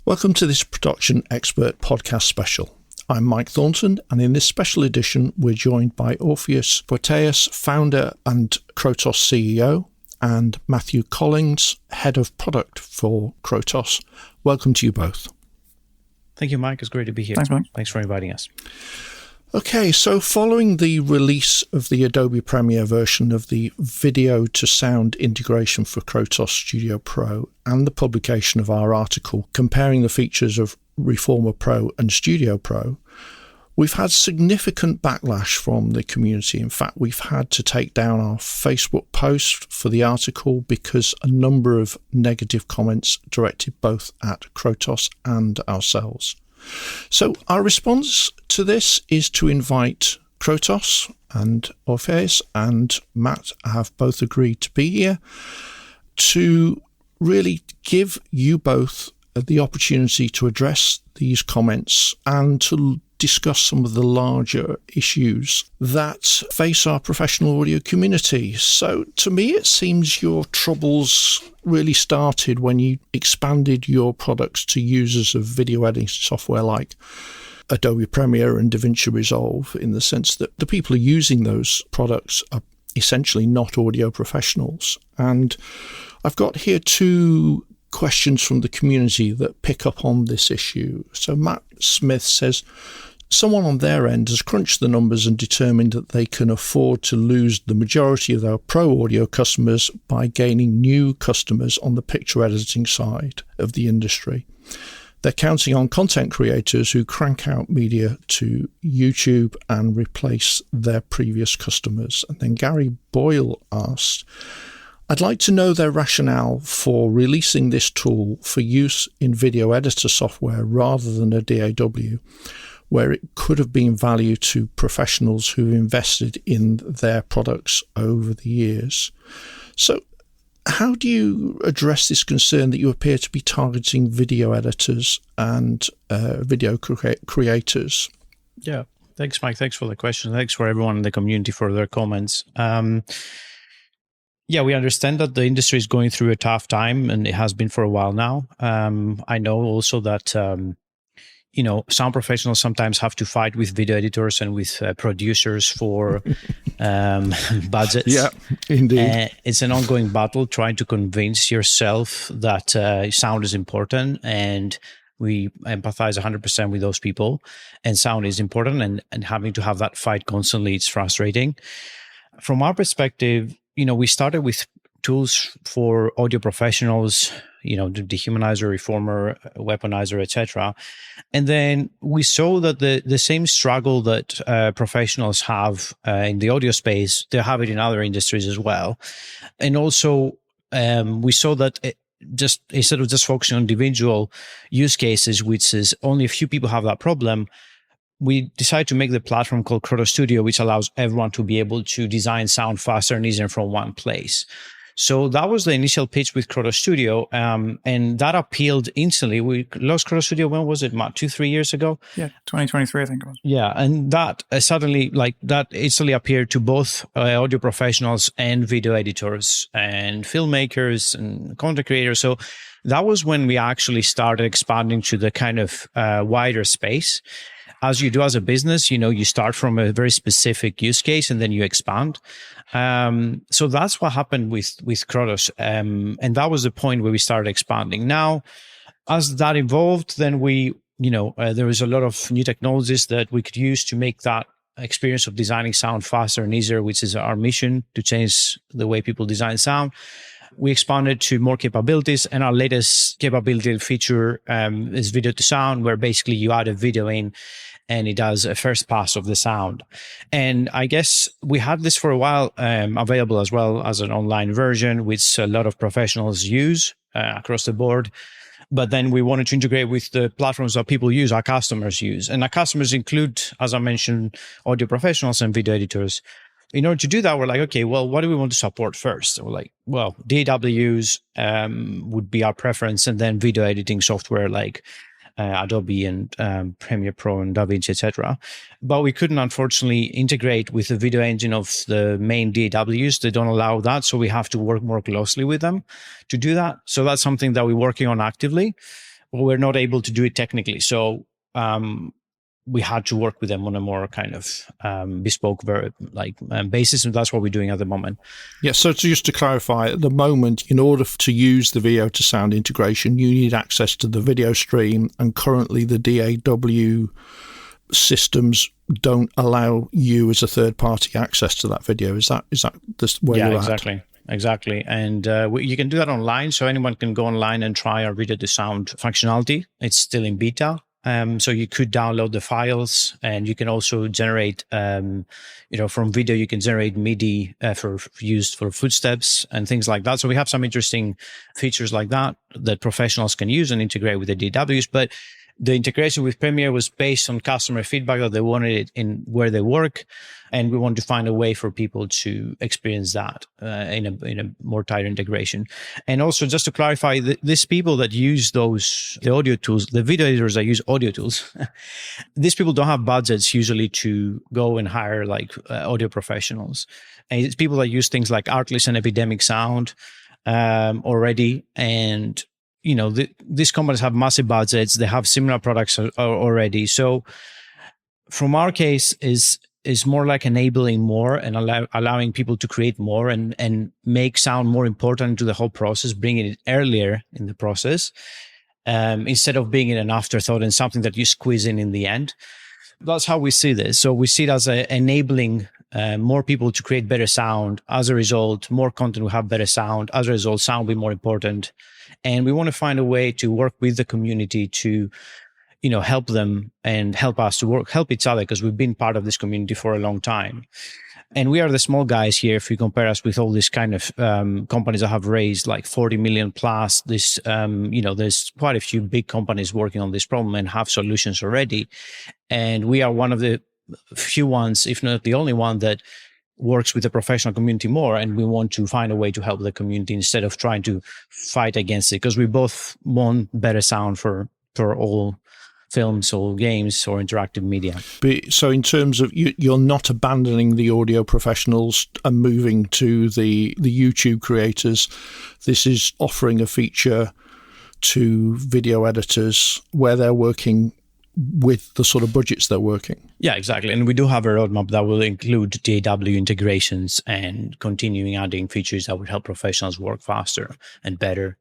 Welcome to this Production Expert podcast special. I'm Mike Thornton, and in this special edition, we're joined by Orfeas Boteas, founder and Krotos CEO, and Matthew Collins, head of product for Krotos. Welcome to you both. Thank you, Mike. It's great to be here. Thanks, Mike. Thanks for inviting us. Okay, so following the release of the Adobe Premiere version of the video to sound integration for Krotos Studio Pro and the publication of our article comparing the features of Reformer Pro and Studio Pro, we've had significant backlash from the community. In fact, we've had to take down our Facebook post for the article because a number of negative comments directed both at Krotos and ourselves. So our response to this is to invite Krotos and Orfeas and Matt have both agreed to be here to really give you both the opportunity to address these comments and to discuss some of the larger issues that face our professional audio community. So to me, it seems your troubles really started when you expanded your products to users of video editing software like Adobe Premiere and DaVinci Resolve, in the sense that the people who are using those products are essentially not audio professionals. And I've got here two questions from the community that pick up on this issue. So Matt Smith says, someone on their end has crunched the numbers and determined that they can afford to lose the majority of their pro audio customers by gaining new customers on the picture editing side of the industry. They're counting on content creators who crank out media to YouTube and replace their previous customers. And then Gary Boyle asked, I'd like to know their rationale for releasing this tool for use in video editor software rather than a DAW, where it could have been value to professionals who invested in their products over the years. So how do you address this concern that you appear to be targeting video editors and video creators? Yeah, thanks, Mike. Thanks for the question. Thanks for everyone in the community for their comments. Yeah, we understand that the industry is going through a tough time, and it has been for a while now. I know also that sound professionals sometimes have to fight with video editors and with producers for budgets. Yeah, indeed. It's an ongoing battle trying to convince yourself that sound is important, and we empathize 100% with those people, and sound is important, and having to have that fight constantly, it's frustrating. From our perspective, we started with tools for audio professionals, the dehumanizer, reformer, weaponizer, etc. And then we saw that the same struggle that professionals have in the audio space, they have it in other industries as well. And also, we saw that just instead of just focusing on individual use cases, which is only a few people have that problem, we decided to make the platform called Krotos Studio, which allows everyone to be able to design sound faster and easier from one place. So that was the initial pitch with Krotos Studio, and that appealed instantly. We launched Krotos Studio, when was it, Matt? 2-3 years ago? Yeah, 2023, I think it was. Yeah, and that suddenly, that instantly appeared to both audio professionals and video editors and filmmakers and content creators. So that was when we actually started expanding to the kind of wider space. As you do as a business, you start from a very specific use case and then you expand. So that's what happened with Krotos. And that was the point where we started expanding. Now, as that evolved, then there was a lot of new technologies that we could use to make that experience of designing sound faster and easier, which is our mission, to change the way people design sound. We expanded to more capabilities, and our latest capability and feature is video to sound, where basically you add a video in and it does a first pass of the sound. And I guess we had this for a while available as well as an online version, which a lot of professionals use across the board. But then we wanted to integrate with the platforms that people use, our customers use. And our customers include, as I mentioned, audio professionals and video editors. In order to do that, we're like, okay, well, what do we want to support first? So we're like, well, DAWs would be our preference, and then video editing software like Adobe and Premiere Pro and DaVinci, etc. But we couldn't, unfortunately, integrate with the video engine of the main DAWs. They don't allow that, so we have to work more closely with them to do that. So that's something that we're working on actively. we're not able to do it technically. So we had to work with them on a more kind of bespoke basis, and that's what we're doing at the moment. Yeah, so just to clarify, at the moment, in order to use the video to sound integration, you need access to the video stream, and currently the DAW systems don't allow you as a third party access to that video. Is that where you're at? Exactly. And you can do that online, so anyone can go online and try our video to sound functionality. It's still in beta. So you could download the files, and you can also generate, from video, you can generate MIDI used for footsteps and things like that. So we have some interesting features like that professionals can use and integrate with the DAWs. But the integration with Premiere was based on customer feedback that they wanted it in where they work. And we want to find a way for people to experience that in a more tighter integration. And also, just to clarify, these people that use the audio tools, the video editors that use audio tools, these people don't have budgets usually to go and hire audio professionals. And it's people that use things like Artlist and Epidemic Sound already. And these companies have massive budgets. They have similar products already. So from our case is more like enabling more and allowing people to create more and make sound more important to the whole process, bringing it earlier in the process instead of being an afterthought and something that you squeeze in the end. That's how we see this. So we see it as enabling more people to create better sound. As a result, more content will have better sound. As a result, sound will be more important. And we want to find a way to work with the community to, help them and help us to help each other, because we've been part of this community for a long time. And we are the small guys here. If you compare us with all these kind of companies that have raised like 40 million plus, there's quite a few big companies working on this problem and have solutions already. And we are one of the few ones, if not the only one, that works with the professional community more. And we want to find a way to help the community instead of trying to fight against it, because we both want better sound for all films or games or interactive media. So in terms of you're not abandoning the audio professionals and moving to the YouTube creators. This is offering a feature to video editors where they're working with the sort of budgets they're working. Yeah, exactly. And we do have a roadmap that will include DAW integrations and continuing adding features that would help professionals work faster and better.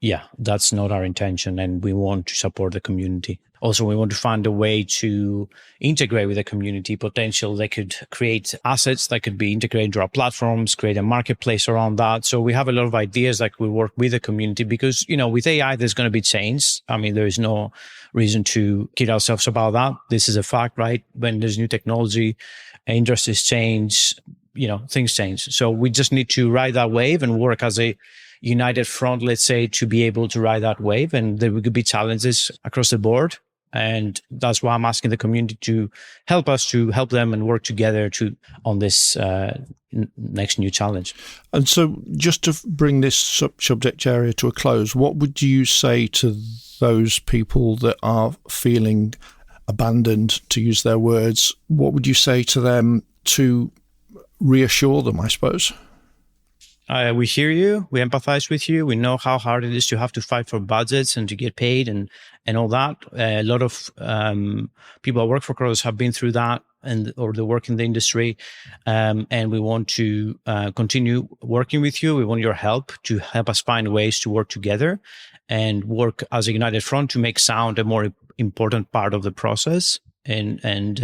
Yeah, that's not our intention, and we want to support the community. Also, we want to find a way to integrate with the community potential. They could create assets that could be integrated into our platforms, create a marketplace around that. So we have a lot of ideas that we work with the community because, with AI, there's going to be change. I mean, there is no reason to kid ourselves about that. This is a fact, right? When there's new technology, industries change, things change. So we just need to ride that wave and work as a united front, let's say, to be able to ride that wave. And there could be challenges across the board. And that's why I'm asking the community to help us, to help them and work together on this next new challenge. And so just to bring this subject area to a close, what would you say to those people that are feeling abandoned, to use their words? What would you say to them to reassure them, I suppose? We hear you. We empathize with you. We know how hard it is to have to fight for budgets and to get paid and all that. A lot of people that work for Krotos have been through that or they work in the industry. And we want to continue working with you. We want your help to help us find ways to work together and work as a united front to make sound a more important part of the process and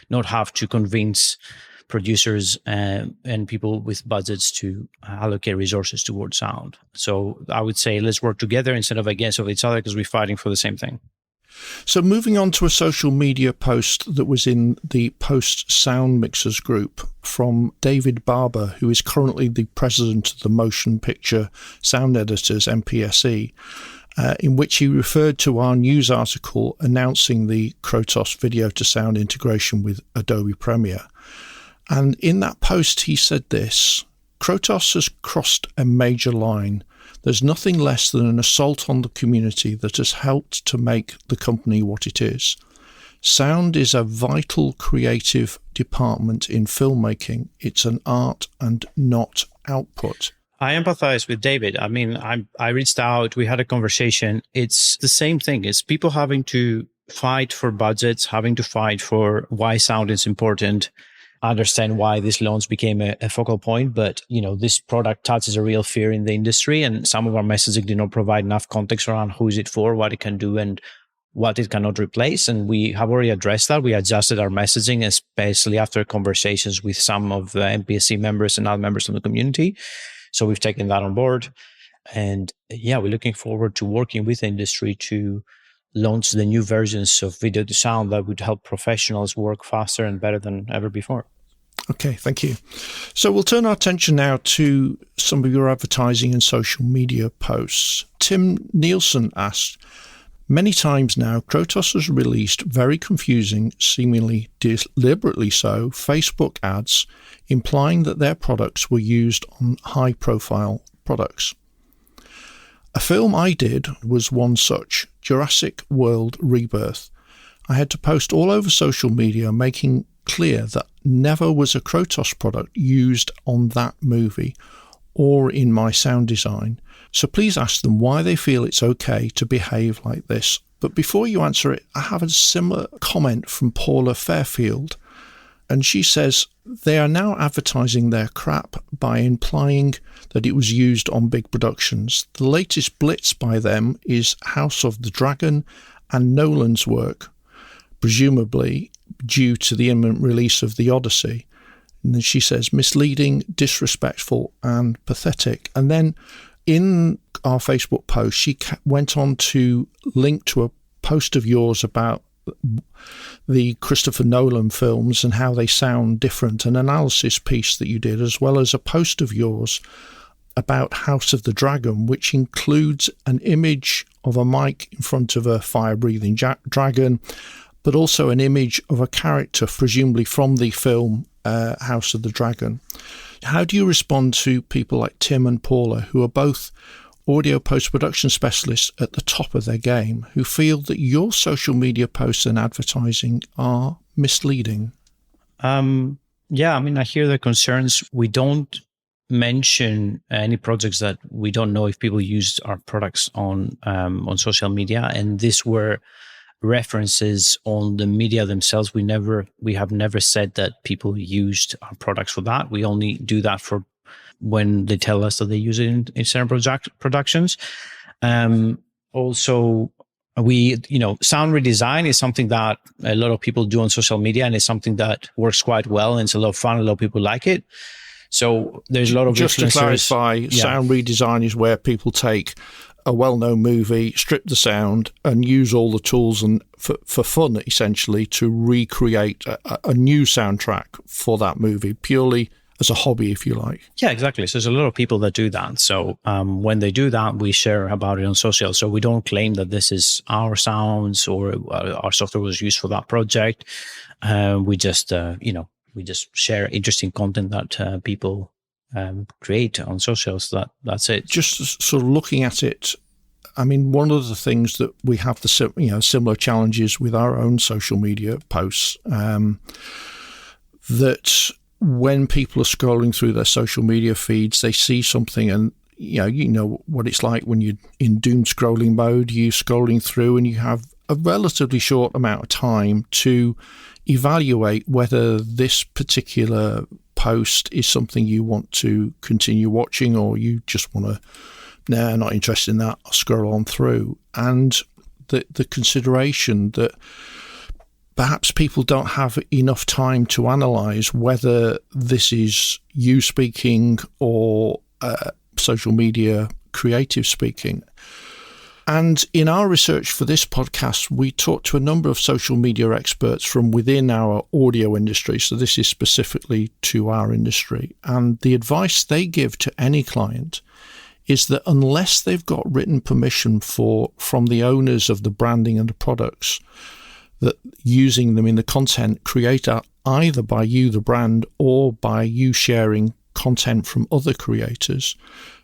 not have to convince producers and people with budgets to allocate resources towards sound. So I would say let's work together instead of against each other, because we're fighting for the same thing. So moving on to a social media post that was in the Post Sound Mixers group from David Barber, who is currently the president of the Motion Picture Sound Editors, MPSE, in which he referred to our news article announcing the Krotos video to sound integration with Adobe Premiere. And in that post, he said this: Krotos has crossed a major line. There's nothing less than an assault on the community that has helped to make the company what it is. Sound is a vital creative department in filmmaking. It's an art and not output. I empathize with David. I mean, I reached out, we had a conversation. It's the same thing. It's people having to fight for budgets, having to fight for why sound is important, understand why these loans became a focal point. But, this product touches a real fear in the industry, and some of our messaging did not provide enough context around who is it for, what it can do, and what it cannot replace. And we have already addressed that. We adjusted our messaging, especially after conversations with some of the MPSC members and other members of the community. So we've taken that on board. And we're looking forward to working with the industry to launch the new versions of video to sound that would help professionals work faster and better than ever before. Okay, thank you. So we'll turn our attention now to some of your advertising and social media posts. Tim Nielsen asked, many times now, Krotos has released very confusing, seemingly deliberately so, Facebook ads implying that their products were used on high-profile products. A film I did was one such, Jurassic World Rebirth. I had to post all over social media making clear that never was a Krotos product used on that movie or in my sound design. So please ask them why they feel it's okay to behave like this. But before you answer it, I have a similar comment from Paula Fairfield. And she says, they are now advertising their crap by implying that it was used on big productions. The latest blitz by them is House of the Dragon and Nolan's work, presumably due to the imminent release of The Odyssey. And then she says, misleading, disrespectful, and pathetic. And then in our Facebook post, she went on to link to a post of yours about the Christopher Nolan films and how they sound different, an analysis piece that you did, as well as a post of yours about House of the Dragon, which includes an image of a mic in front of a fire-breathing dragon, but also an image of a character, presumably from the film House of the Dragon. How do you respond to people like Tim and Paula, who are both audio post-production specialists at the top of their game, who feel that your social media posts and advertising are misleading? I hear the concerns. We don't mention any projects that we don't know if people used our products on social media, and these were references on the media themselves. We have never said that people used our products for that. We only do that for when they tell us that they use it in certain productions. Also, sound redesign is something that a lot of people do on social media, and it's something that works quite well, and it's a lot of fun. A lot of people like it. So there's a lot of just to clarify, sound redesign is where people take a well-known movie, strip the sound, and use all the tools and for fun, essentially, to recreate a new soundtrack for that movie, purely as a hobby, if you like. Yeah, exactly. So there's a lot of people that do that. So when they do that, we share about it on social. So we don't claim that this is our sounds or our software was used for that project. We just share interesting content that people create on socials. That's it. Just sort of looking at it, I mean, one of the things that we have similar challenges with our own social media posts, that when people are scrolling through their social media feeds, they see something, and you know what it's like when you're in doom scrolling mode. You're scrolling through and you have a relatively short amount of time to evaluate whether this particular post is something you want to continue watching, or you just want to, not interested in that, I'll scroll on through. And the consideration that perhaps people don't have enough time to analyze whether this is you speaking or social media creative speaking. And in our research for this podcast, we talked to a number of social media experts from within our audio industry. So this is specifically to our industry. And the advice they give to any client is that unless they've got written permission from the owners of the branding and the products, that using them in the content created either by you, the brand, or by you sharing content from other creators,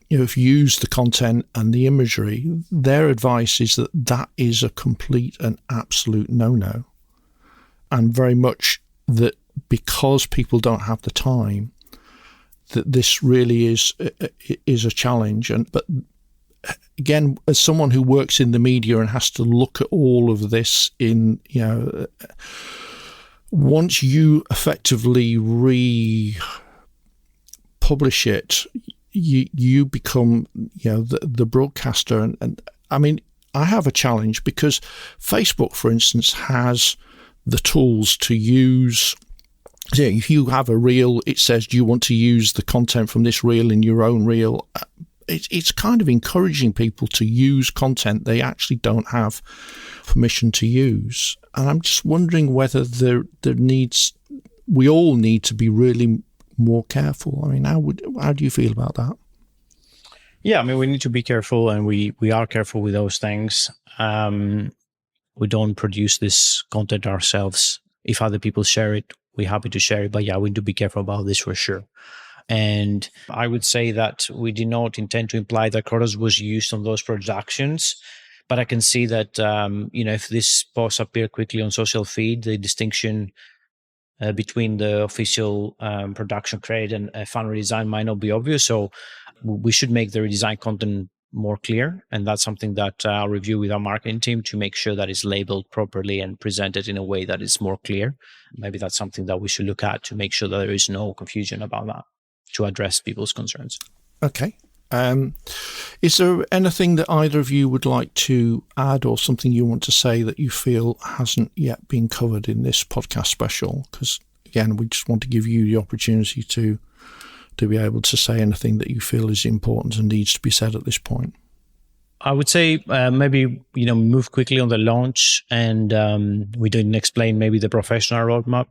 if you use the content and the imagery, their advice is that is a complete and absolute no-no. And very much that because people don't have the time, that this really is a challenge. But again, as someone who works in the media and has to look at all of this in, once you effectively republish it, you become, the broadcaster. And I mean, I have a challenge because Facebook, for instance, has the tools to use. If you have a reel, it says, do you want to use the content from this reel in your own reel? It's kind of encouraging people to use content they actually don't have permission to use. And I'm just wondering whether we all need to be really more careful. I mean, how do you feel about that? Yeah, I mean, we need to be careful, and we are careful with those things. We don't produce this content ourselves. If other people share it, we're happy to share it. But yeah, we need to be careful about this for sure. And I would say that we did not intend to imply that Krotos was used on those productions. But I can see that, if this post appear quickly on social feed, the distinction between the official production credit and fan redesign might not be obvious. So we should make the redesign content more clear. And that's something that I'll review with our marketing team to make sure that it's labeled properly and presented in a way that is more clear. Maybe that's something that we should look at to make sure that there is no confusion about that, to address people's concerns. Okay. Is there anything that either of you would like to add, or something you want to say that you feel hasn't yet been covered in this podcast special? Because again, we just want to give you the opportunity to be able to say anything that you feel is important and needs to be said at this point. I would say maybe move quickly on the launch, and we didn't explain maybe the professional roadmap,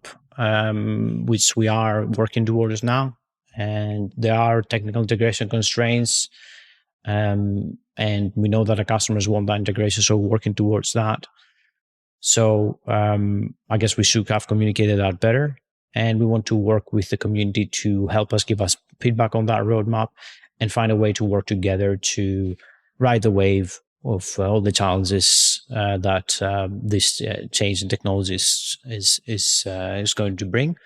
which we are working towards now. And there are technical integration constraints, and we know that our customers want that integration, so we're working towards that. So I guess we should have communicated that better, and we want to work with the community to help us, give us feedback on that roadmap, and find a way to work together to ride the wave of all the challenges that this change in technologies is going to bring.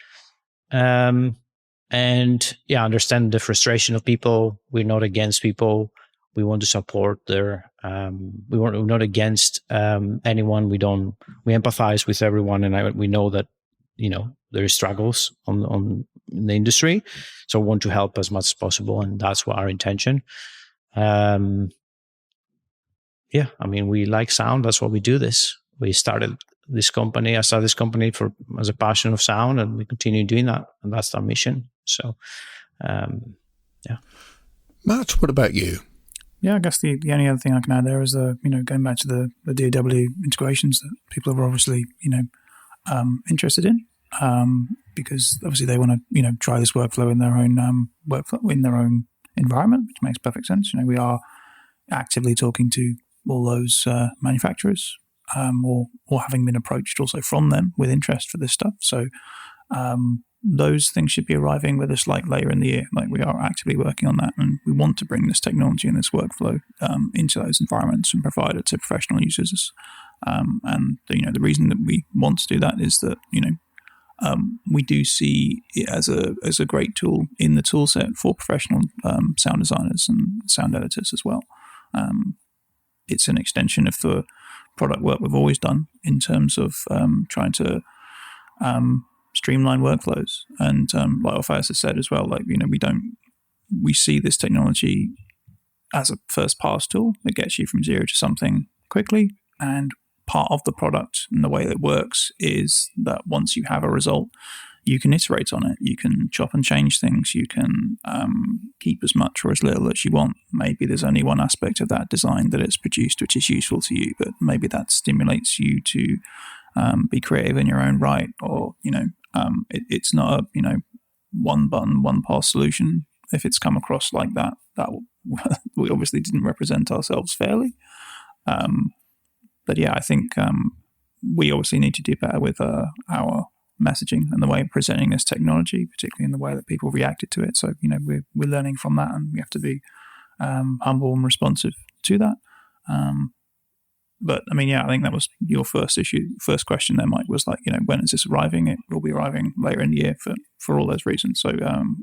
And yeah, understand the frustration of people. We're not against people. We want to support their. We're not against anyone. We empathize with everyone, and we know that there are struggles on in the industry. So we want to help as much as possible, and that's what our intention. Yeah, I mean, we like sound. That's why we do this. We started this company. I started this company as a passion of sound, and we continue doing that, and that's our mission. So, yeah. Matt, what about you? Yeah, I guess the only other thing I can add there is going back to the DAW integrations that people are obviously interested in, because obviously they want to try this workflow in their own environment, which makes perfect sense. We are actively talking to all those manufacturers, or having been approached also from them with interest for this stuff. So those things should be arriving with us later in the year. We are actively working on that, and we want to bring this technology and this workflow into those environments and provide it to professional users. And the reason that we want to do that is that we do see it as a great tool in the tool set for professional sound designers and sound editors as well. It's an extension of the product work we've always done in terms of trying to streamline workflows. And like Orfeas has said as well, we see this technology as a first pass tool that gets you from zero to something quickly. And part of the product and the way that it works is that once you have a result, you can iterate on it. You can chop and change things. You can keep as much or as little as you want. Maybe there's only one aspect of that design that it's produced which is useful to you, but maybe that stimulates you to be creative in your own right. Or it's not a one button, one pass solution. If it's come across like that we obviously didn't represent ourselves fairly. But yeah, I think we obviously need to do better with our messaging and the way of presenting this technology, particularly in the way that people reacted to it. So, we're learning from that, and we have to be humble and responsive to that. But I mean, yeah, I think that was your first question there, Mike, was like, when is this arriving? It will be arriving later in the year for all those reasons. So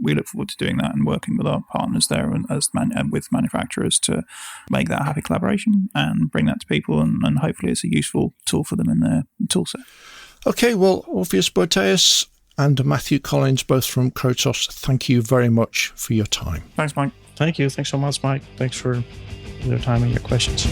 we look forward to doing that and working with our partners there and with manufacturers to make that a happy collaboration and bring that to people. And hopefully it's a useful tool for them in their tool set. Okay, well, Orfeas Boteas and Matthew Collins, both from Krotos, thank you very much for your time. Thanks, Mike. Thank you. Thanks so much, Mike. Thanks for your time and your questions.